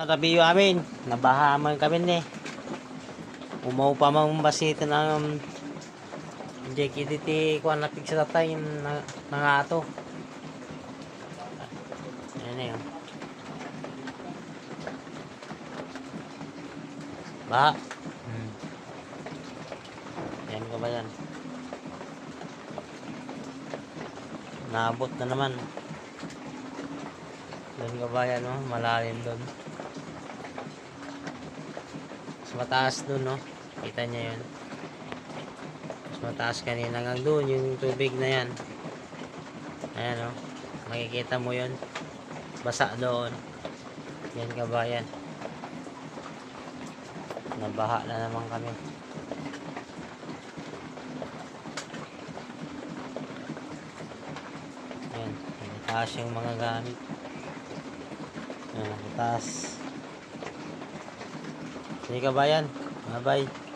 Tabi yung amin, nabahaman kami ni. Umaw pa mang basito ng JKTT kuha na pigsa tayo ng ato. Ayan na yun. Baha. Ayan ka ba yan? Naabot na naman. Doon ka ba yan, no? Malalim doon. Mas mataas doon, no? Kita niya yun. Mas mataas kanina hanggang doon yung tubig na yan. Ayan, no? Makikita mo yun. Basa doon. Yan ka ba yan? Nabaha na naman kami. Ayan. Mataas yung mga gamit. Ayan, mataas. Sige ka ba yan? Bye-bye.